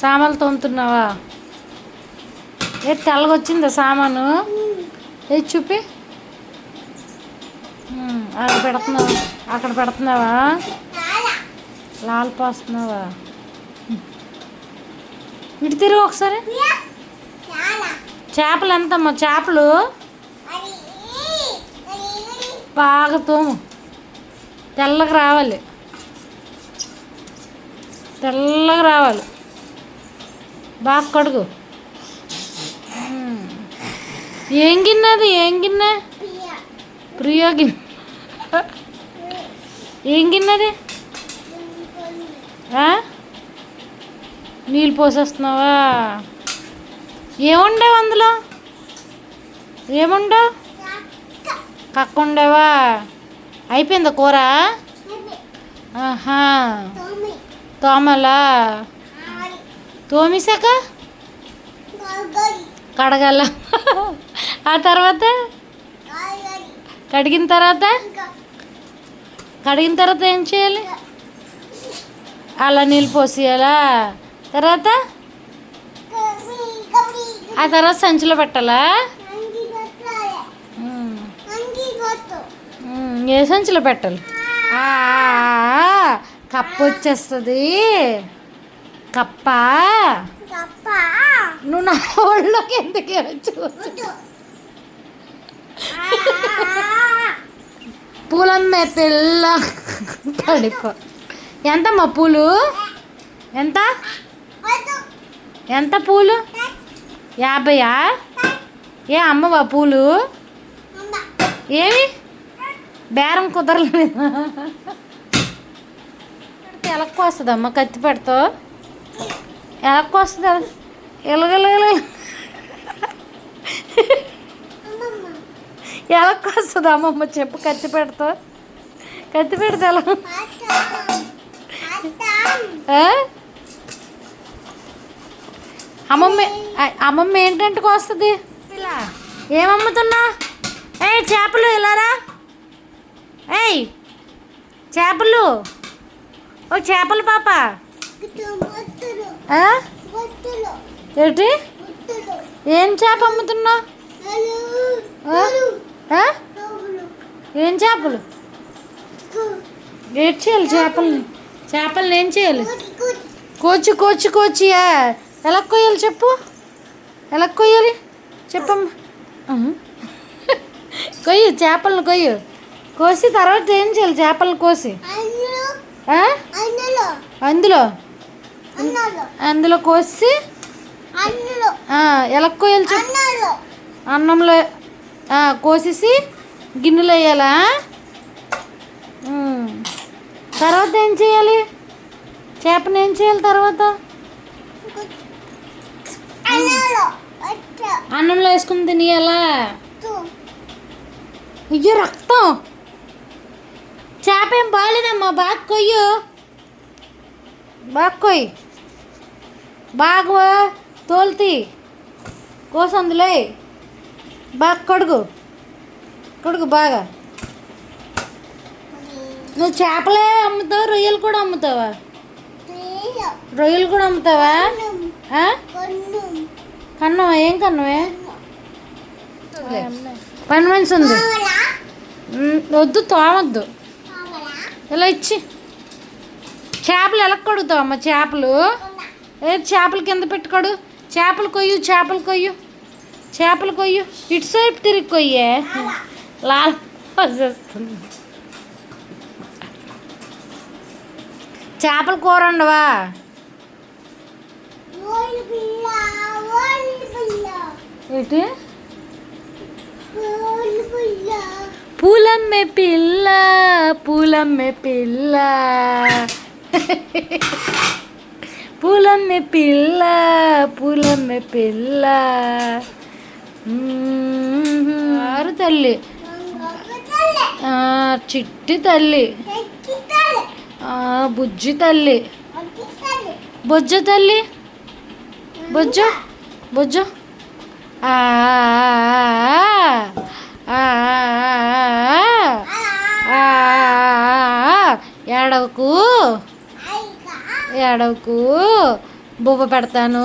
సామాన్లు తోముతున్నావా? ఏ తెల్లగొచ్చిందా సామాను? ఏ చూపి. అక్కడ పెడుతున్నావా? అక్కడ పెడుతున్నావా? లాల్ పోస్తున్నావా? ఇటు తిరుగు ఒకసారి. చేపలు ఎంతమ్మా? చేపలు బాగా తోము, తెల్లగా రావాలి, తెల్లగా రావాలి. బాగా కడుగు. ఏం గిన్నె? ఏం గిన్నె? ప్రియా గిన్నె. ఏం గిన్నెది? నీళ్ళు పోసేస్తున్నావా? ఏముండవు అందులో? ఏముండవు? కక్క ఉండేవా? అయిపోయిందా కూర? ఆహా, తోమలా? తోమేశాక కడగాల. ఆ తర్వాత కడిగిన తర్వాత ఏం చేయాలి? అలా నీళ్ళు పోసేయాలా? తర్వాత ఆ తర్వాత సంచిలో పెట్టాలా? ఏ సంచిలో పెట్టాలి? కప్ప వచ్చేస్తుంది. కప్ప నువ్వు నా ఒళ్ళోకి ఎందుకు చూసు? పూలమ్మే పిల్ల పడిపో. ఎంతమ్మా పూలు? ఎంత ఎంత పూలు? 50. ఏ అమ్మవా పూలు? ఏమి బేరం కుదరలేదు. ఎలక్కు వస్తుందమ్మా కత్తి పెడతా? ఎలక్కు వస్తుందా? ఎలగలగల ఎలక్కు వస్తుందా అమ్మమ్మ? చెప్పు. కత్తి పెడతా? కత్తి పెడితే ఎలా? అమ్మమ్మ ఏంటంటే వస్తుంది? ఏమమ్ముతున్నా? ఏయ్ చేపలు ఇలారా. ఏయ్ చేపలు. ఓ చేపలు పాప. ఏంటి? ఏం చేప అమ్ముతున్నా? ఏం చేపలు? ఏం చేయాలి చేపల్ని? చేపల్ని ఏం చేయాలి? కోచియా? ఎలా కొయ్యాలి చెప్పు? ఎలా కొయ్యాలి చెప్పమ్మా. కొయ్యు చేపలను, కొయ్యు. కోసి తర్వాత ఏం చేయాలి? చేపలను కోసి అందులో కోసి ఎలా కొయ్యాలి చెప్పు? అన్నంలో కోసేసి గిన్నెలో వేయాలా? తర్వాత ఏం చేయాలి? చేపను ఏం చేయాలి తర్వాత? అన్నంలో వేసుకుని తినేయాలా? అయ్యో రక్తం. చేప ఏం బాగాలేదమ్మా. బాగా కొయ్యు, బాగా కొయ్యి, బాగా తోలుతీ కోసి అందులో బాగా కడుగు బాగా. నువ్వు చేపలే అమ్ముతావా? రొయ్యలు కూడా అమ్ముతావా? రొయ్యలు కూడా అమ్ముతావా? కన్నవా? ఏం కన్నవే? పని మనిషి ఉంది. వద్దు, తోమొద్దు. ఇలా ఇచ్చి చేపలు ఎలా కడుగుతావమ్మా? చేపలు చేపలు కింద పెట్టుకోడు. చేపలు కొయ్యు. ఇటు సైపు తిరిగి కొయ్యే. లాల్ పోసేస్తుంది. చేపల కూర ఉండవా? ఏంటి? పూలమ్మే పిల్ల, పూలమ్మే పిల్ల, పూలమ్మే పిల్ల, పూలమ్మే పిల్ల. ఆరు తల్లి, చిట్టి తల్లి, బుజ్జి తల్లి, బొజ్జ తల్లి, బొజ్జ. ఏడవకు బువ్వ పెడతాను.